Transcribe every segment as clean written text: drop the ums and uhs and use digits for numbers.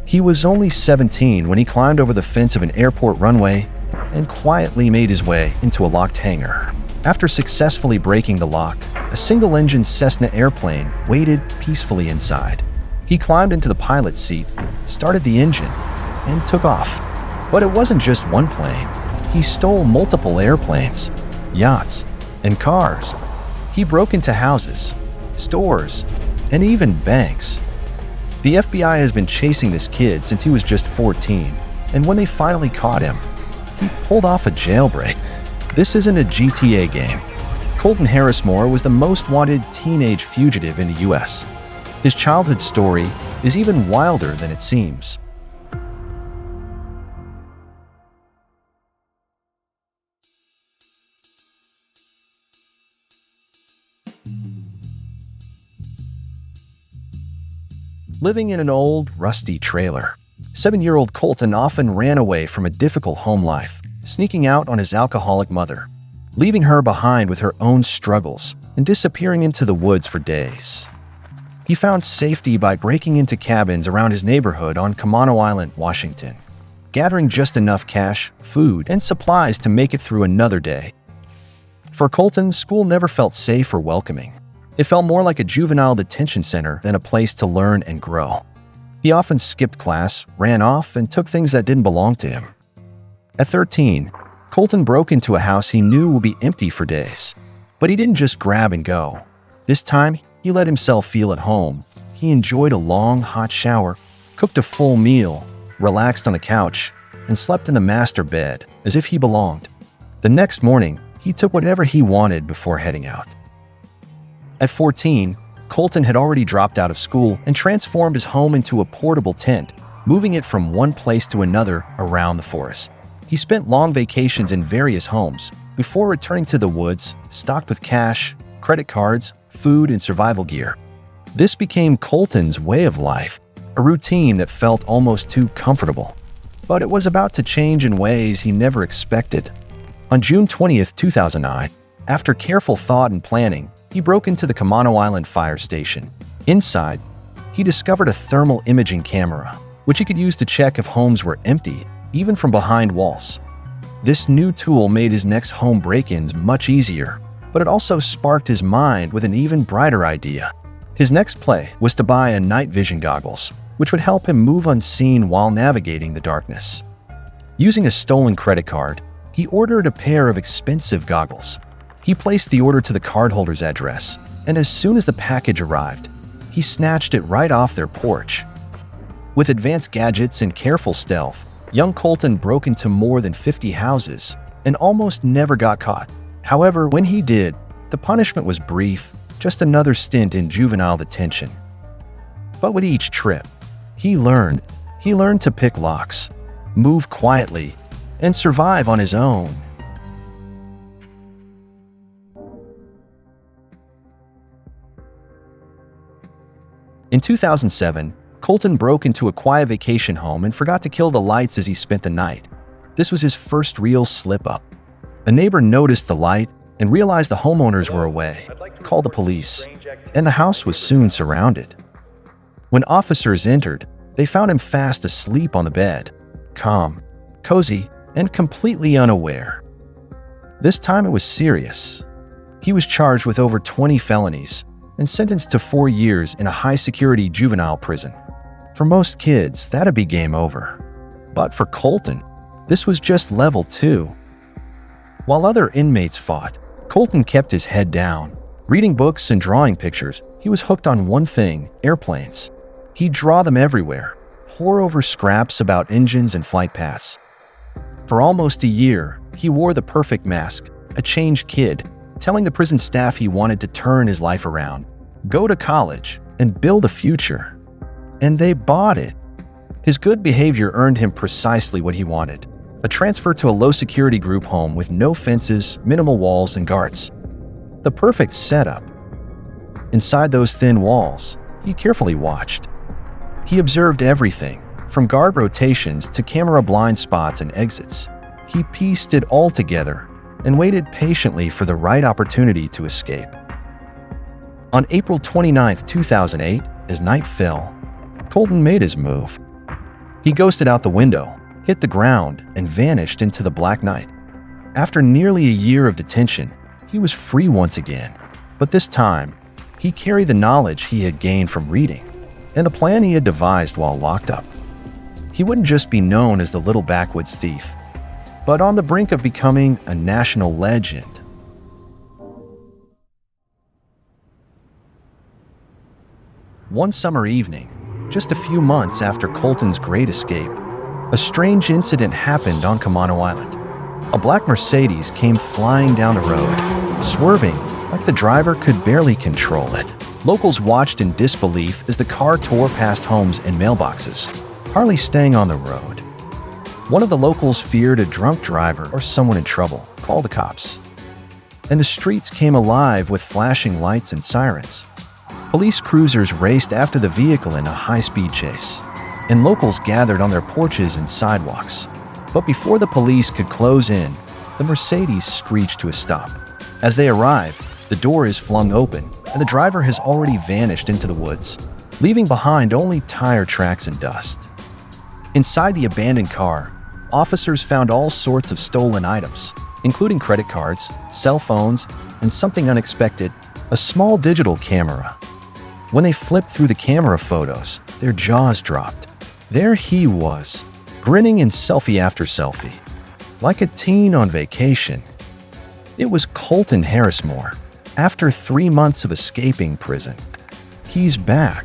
He was only 17 when he climbed over the fence of an airport runway and quietly made his way into a locked hangar. After successfully breaking the lock, a single-engine Cessna airplane waited peacefully inside. He climbed into the pilot's seat, started the engine, and took off. But it wasn't just one plane. He stole multiple airplanes, yachts, and cars. He broke into houses, stores, and even banks. The FBI has been chasing this kid since he was just 14, and when they finally caught him, he pulled off a jailbreak. This isn't a GTA game. Colton Harris-Moore was the most wanted teenage fugitive in the US. His childhood story is even wilder than it seems. Living in an old, rusty trailer, 7-year-old Colton often ran away from a difficult home life, sneaking out on his alcoholic mother, leaving her behind with her own struggles, and disappearing into the woods for days. He found safety by breaking into cabins around his neighborhood on Camano Island, Washington, gathering just enough cash, food, and supplies to make it through another day. For Colton, school never felt safe or welcoming. It felt more like a juvenile detention center than a place to learn and grow. He often skipped class, ran off, and took things that didn't belong to him. At 13, Colton broke into a house he knew would be empty for days. But he didn't just grab and go. This time, he let himself feel at home. He enjoyed a long, hot shower, cooked a full meal, relaxed on the couch, and slept in the master bed as if he belonged. The next morning, he took whatever he wanted before heading out. At 14, Colton had already dropped out of school and transformed his home into a portable tent, moving it from one place to another around the forest. He spent long vacations in various homes before returning to the woods, stocked with cash, credit cards, food, and survival gear. This became Colton's way of life, a routine that felt almost too comfortable. But it was about to change in ways he never expected. On June 20th, 2009, after careful thought and planning, he broke into the Camano Island fire station. Inside, he discovered a thermal imaging camera, which he could use to check if homes were empty, even from behind walls. This new tool made his next home break-ins much easier, but it also sparked his mind with an even brighter idea. His next play was to buy a night vision goggles, which would help him move unseen while navigating the darkness. Using a stolen credit card, he ordered a pair of expensive goggles. He placed the order to the cardholder's address, and as soon as the package arrived, he snatched it right off their porch. With advanced gadgets and careful stealth, young Colton broke into more than 50 houses and almost never got caught. However, when he did, the punishment was brief, just another stint in juvenile detention. But with each trip, he learned to pick locks, move quietly, and survive on his own. In 2007, Colton broke into a quiet vacation home and forgot to kill the lights as he spent the night. This was his first real slip-up. A neighbor noticed the light and realized the homeowners were away, called the police, and the house was soon surrounded. When officers entered, they found him fast asleep on the bed, calm, cozy, and completely unaware. This time it was serious. He was charged with over 20 felonies and sentenced to 4 years in a high-security juvenile prison. For most kids, that'd be game over. But for Colton, this was just level 2. While other inmates fought, Colton kept his head down. Reading books and drawing pictures, he was hooked on one thing: airplanes. He'd draw them everywhere, pore over scraps about engines and flight paths. For almost a year, he wore the perfect mask, a changed kid, telling the prison staff he wanted to turn his life around, go to college, and build a future. And they bought it. His good behavior earned him precisely what he wanted: a transfer to a low-security group home with no fences, minimal walls, and guards. The perfect setup. Inside those thin walls, he carefully watched. He observed everything, from guard rotations to camera blind spots and exits. He pieced it all together and waited patiently for the right opportunity to escape. On April 29, 2008, as night fell, Colton made his move. He ghosted out the window, hit the ground, and vanished into the black night. After nearly a year of detention, he was free once again, but this time, he carried the knowledge he had gained from reading and a plan he had devised while locked up. He wouldn't just be known as the little backwoods thief, but on the brink of becoming a national legend. One summer evening, just a few months after Colton's great escape, a strange incident happened on Camano Island. A black Mercedes came flying down the road, swerving like the driver could barely control it. Locals watched in disbelief as the car tore past homes and mailboxes, hardly staying on the road. One of the locals feared a drunk driver or someone in trouble, called the cops. And the streets came alive with flashing lights and sirens. Police cruisers raced after the vehicle in a high-speed chase, and locals gathered on their porches and sidewalks. But before the police could close in, the Mercedes screeched to a stop. As they arrived, the door is flung open, and the driver has already vanished into the woods, leaving behind only tire tracks and dust. Inside the abandoned car, officers found all sorts of stolen items, including credit cards, cell phones, and something unexpected, a small digital camera. When they flipped through the camera photos, their jaws dropped. There he was, grinning in selfie after selfie, like a teen on vacation. It was Colton Harris-Moore. After 3 months of escaping prison, he's back.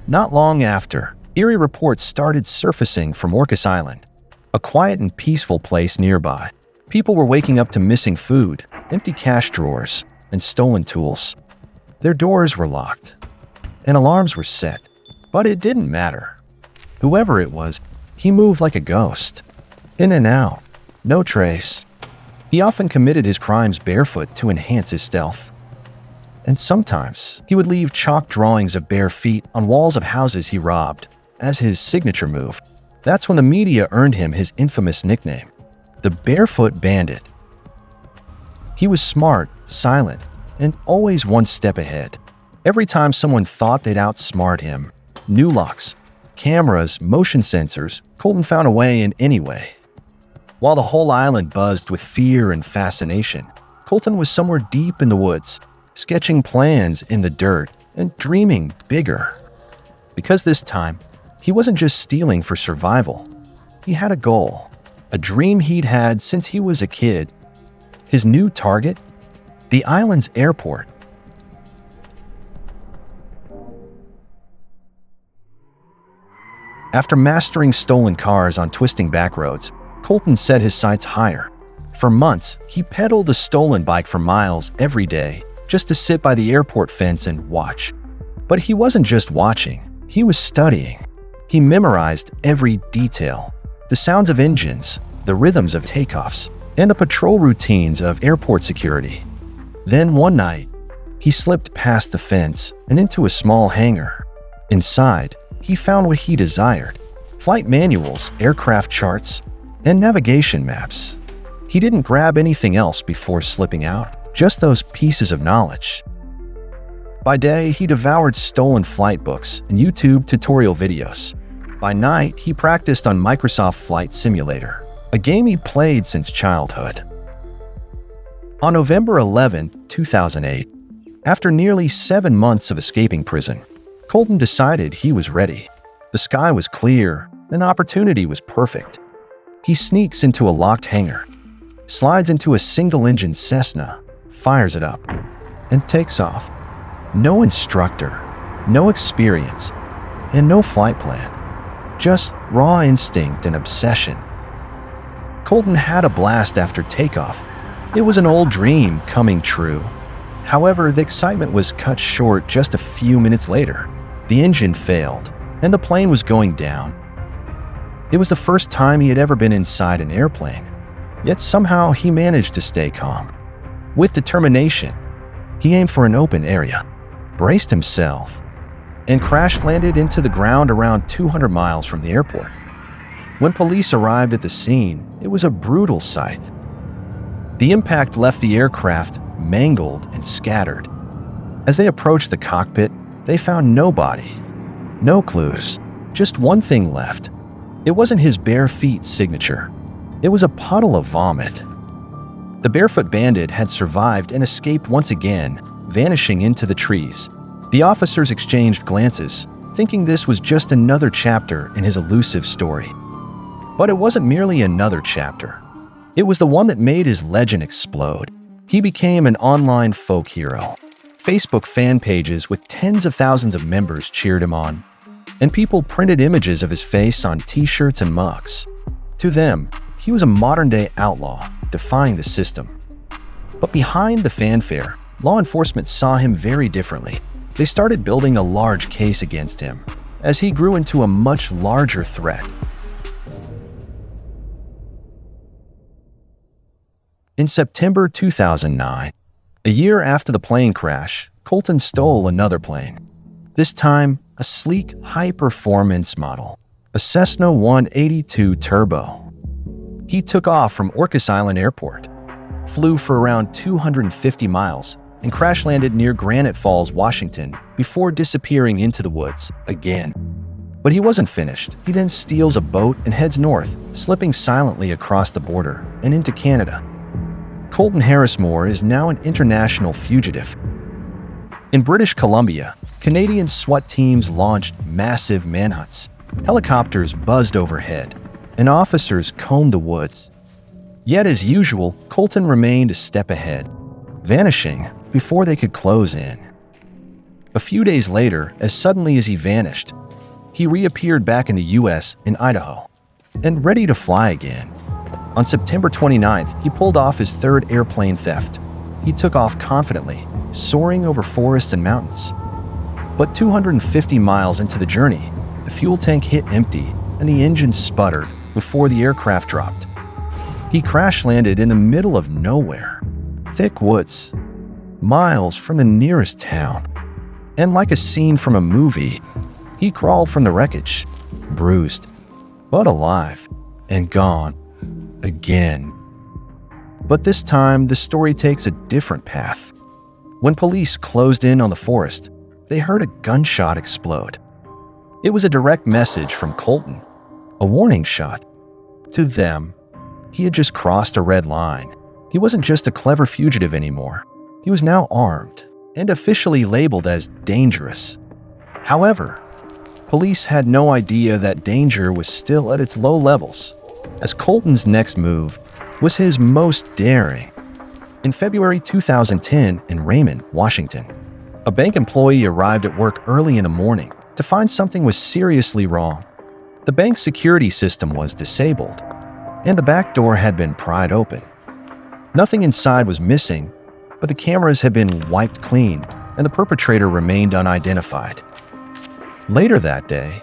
Not long after, eerie reports started surfacing from Orcas Island, a quiet and peaceful place nearby. People were waking up to missing food, empty cash drawers, and stolen tools. Their doors were locked, and alarms were set, but it didn't matter. Whoever it was, he moved like a ghost, in and out, no trace. He often committed his crimes barefoot to enhance his stealth. And sometimes, he would leave chalk drawings of bare feet on walls of houses he robbed, as his signature move. That's when the media earned him his infamous nickname, the Barefoot Bandit. He was smart, silent, and always one step ahead. Every time someone thought they'd outsmart him, new locks, cameras, motion sensors, Colton found a way in any way. While the whole island buzzed with fear and fascination, Colton was somewhere deep in the woods, sketching plans in the dirt and dreaming bigger. Because this time, he wasn't just stealing for survival. He had a goal, a dream he'd had since he was a kid. His new target? The island's airport. After mastering stolen cars on twisting back roads, Colton set his sights higher. For months, he pedaled a stolen bike for miles every day, just to sit by the airport fence and watch. But he wasn't just watching, he was studying. He memorized every detail, the sounds of engines, the rhythms of takeoffs, and the patrol routines of airport security. Then one night, he slipped past the fence and into a small hangar. Inside, he found what he desired: flight manuals, aircraft charts, and navigation maps. He didn't grab anything else before slipping out, just those pieces of knowledge. By day, he devoured stolen flight books and YouTube tutorial videos. By night, he practiced on Microsoft Flight Simulator, a game he played since childhood. On November 11, 2008, after nearly 7 months of escaping prison, Colton decided he was ready. The sky was clear, and opportunity was perfect. He sneaks into a locked hangar, slides into a single-engine Cessna, fires it up, and takes off. No instructor, no experience, and no flight plan. Just raw instinct and obsession. Colton had a blast after takeoff. It was an old dream coming true. However, the excitement was cut short just a few minutes later. The engine failed, and the plane was going down. It was the first time he had ever been inside an airplane, yet somehow he managed to stay calm. With determination, he aimed for an open area, braced himself, and crash-landed into the ground around 200 miles from the airport. When police arrived at the scene, it was a brutal sight. The impact left the aircraft mangled and scattered. As they approached the cockpit, they found no body, no clues, Just one thing left. It wasn't his bare feet signature. It was a puddle of vomit. The Barefoot Bandit had survived and escaped once again, vanishing into the trees. The officers exchanged glances, thinking this was just another chapter in his elusive story. But it wasn't merely another chapter. It was the one that made his legend explode. He became an online folk hero. Facebook fan pages with tens of thousands of members cheered him on, and people printed images of his face on t-shirts and mugs. To them, he was a modern-day outlaw, defying the system. But behind the fanfare, law enforcement saw him very differently. They started building a large case against him, as he grew into a much larger threat. In September 2009, a year after the plane crash, Colton stole another plane. This time, a sleek, high-performance model, a Cessna 182 Turbo. He took off from Orcas Island Airport, flew for around 250 miles, and crash-landed near Granite Falls, Washington, before disappearing into the woods again. But he wasn't finished. He then steals a boat and heads north, slipping silently across the border and into Canada. Colton Harris-Moore is now an international fugitive. In British Columbia, Canadian SWAT teams launched massive manhunts. Helicopters buzzed overhead, and officers combed the woods. Yet, as usual, Colton remained a step ahead, vanishing before they could close in. A few days later, as suddenly as he vanished, he reappeared back in the U.S. in Idaho, and ready to fly again. On September 29th, he pulled off his third airplane theft. He took off confidently, soaring over forests and mountains. But 250 miles into the journey, the fuel tank hit empty and the engine sputtered before the aircraft dropped. He crash-landed in the middle of nowhere, thick woods, miles from the nearest town. And like a scene from a movie, he crawled from the wreckage, bruised, but alive, and gone again. But this time, the story takes a different path. When police closed in on the forest, they heard a gunshot explode. It was a direct message from Colton, a warning shot. To them, he had just crossed a red line. He wasn't just a clever fugitive anymore. He was now armed and officially labeled as dangerous. However, police had no idea that danger was still at its low levels, as Colton's next move was his most daring. In February 2010 in Raymond, Washington, a bank employee arrived at work early in the morning to find something was seriously wrong. The bank's security system was disabled, and the back door had been pried open. Nothing inside was missing, but the cameras had been wiped clean, and the perpetrator remained unidentified. Later that day,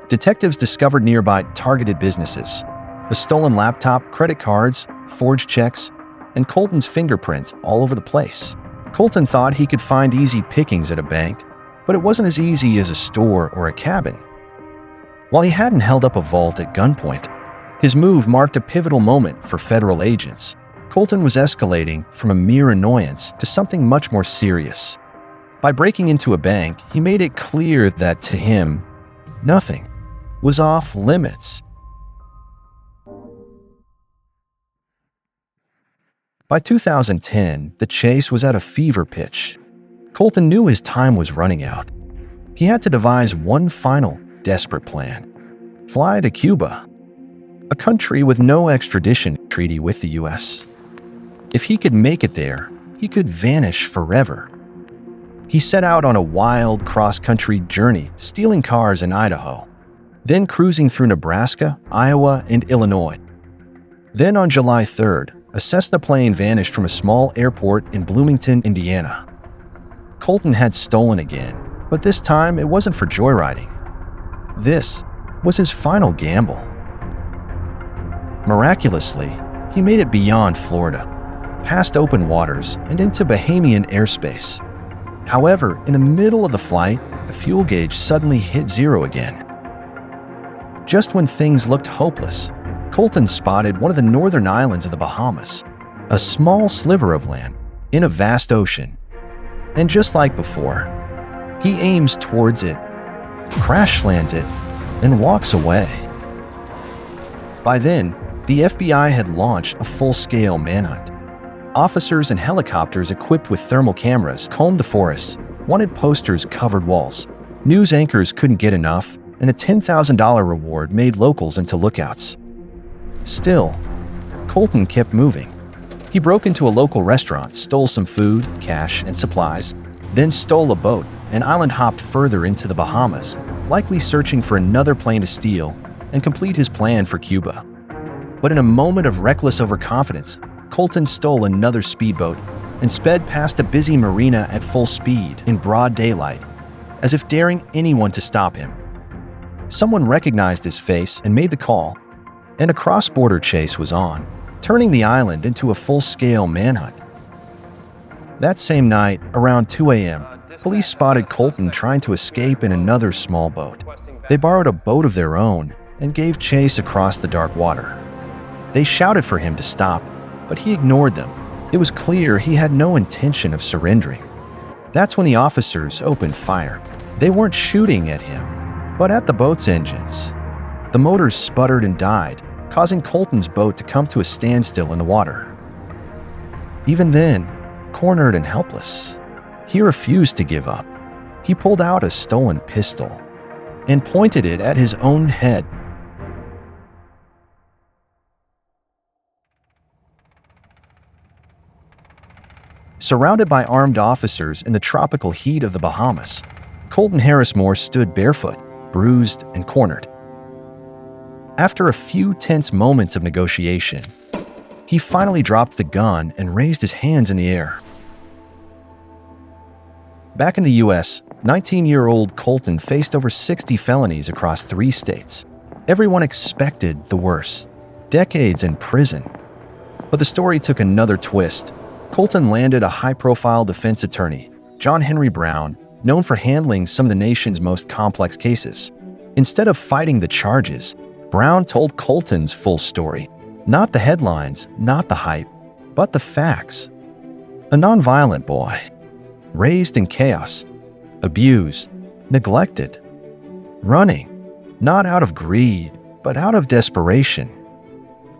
detectives discovered nearby targeted businesses, a stolen laptop, credit cards, forged checks, and Colton's fingerprints all over the place. Colton thought he could find easy pickings at a bank, but it wasn't as easy as a store or a cabin. While he hadn't held up a vault at gunpoint, his move marked a pivotal moment for federal agents. Colton was escalating from a mere annoyance to something much more serious. By breaking into a bank, he made it clear that to him, nothing was off limits. By 2010, the chase was at a fever pitch. Colton knew his time was running out. He had to devise one final, desperate plan. Fly to Cuba, a country with no extradition treaty with the U.S. If he could make it there, he could vanish forever. He set out on a wild cross-country journey, stealing cars in Idaho, then cruising through Nebraska, Iowa, and Illinois. Then on July 3rd, a Cessna plane vanished from a small airport in Bloomington, Indiana. Colton had stolen again, but this time it wasn't for joyriding. This was his final gamble. Miraculously, he made it beyond Florida, past open waters, and into Bahamian airspace. However, in the middle of the flight, the fuel gauge suddenly hit zero again. Just when things looked hopeless, Colton spotted one of the northern islands of the Bahamas, a small sliver of land in a vast ocean. And just like before, he aims towards it, crash lands it, and walks away. By then, the FBI had launched a full-scale manhunt. Officers and helicopters equipped with thermal cameras combed the forests, wanted posters covered walls. News anchors couldn't get enough, and a $10,000 reward made locals into lookouts. Still, Colton kept moving. He broke into a local restaurant, stole some food, cash, and supplies, then stole a boat and island hopped further into the Bahamas, likely searching for another plane to steal and complete his plan for Cuba. But in a moment of reckless overconfidence, Colton stole another speedboat and sped past a busy marina at full speed in broad daylight, as if daring anyone to stop him. Someone recognized his face and made the call, and a cross-border chase was on, turning the island into a full-scale manhunt. That same night, around 2 a.m., police spotted Colton trying to escape in another small boat. They borrowed a boat of their own and gave chase across the dark water. They shouted for him to stop, but he ignored them. It was clear he had no intention of surrendering. That's when the officers opened fire. They weren't shooting at him, but at the boat's engines. The motors sputtered and died, causing Colton's boat to come to a standstill in the water. Even then, cornered and helpless, he refused to give up. He pulled out a stolen pistol and pointed it at his own head. Surrounded by armed officers in the tropical heat of the Bahamas, Colton Harris-Moore stood barefoot, bruised, and cornered. After a few tense moments of negotiation, he finally dropped the gun and raised his hands in the air. Back in the U.S., 19-year-old Colton faced over 60 felonies across 3 states. Everyone expected the worst, decades in prison. But the story took another twist. Colton landed a high-profile defense attorney, John Henry Brown, known for handling some of the nation's most complex cases. Instead of fighting the charges, Brown told Colton's full story. Not the headlines, not the hype, but the facts. A nonviolent boy, raised in chaos, abused, neglected, running, not out of greed, but out of desperation.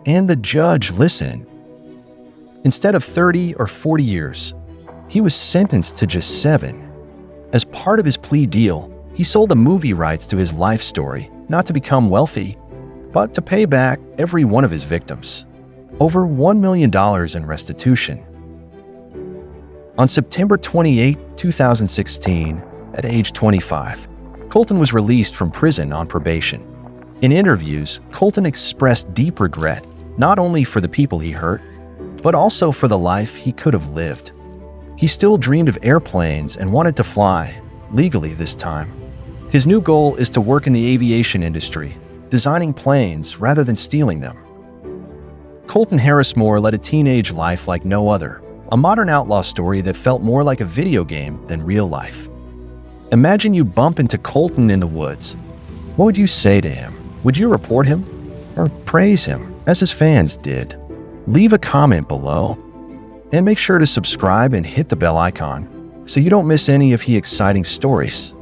And the judge listened. Instead of 30 or 40 years, he was sentenced to just 7. As part of his plea deal, he sold the movie rights to his life story, not to become wealthy, but to pay back every one of his victims. Over $1 million in restitution. On September 28, 2016, at age 25, Colton was released from prison on probation. In interviews, Colton expressed deep regret, not only for the people he hurt, but also for the life he could have lived. He still dreamed of airplanes and wanted to fly, legally this time. His new goal is to work in the aviation industry, designing planes rather than stealing them. Colton Harris-Moore led a teenage life like no other, a modern outlaw story that felt more like a video game than real life. Imagine you bump into Colton in the woods. What would you say to him? Would you report him? Or praise him, as his fans did? Leave a comment below. And make sure to subscribe and hit the bell icon so you don't miss any of his exciting stories.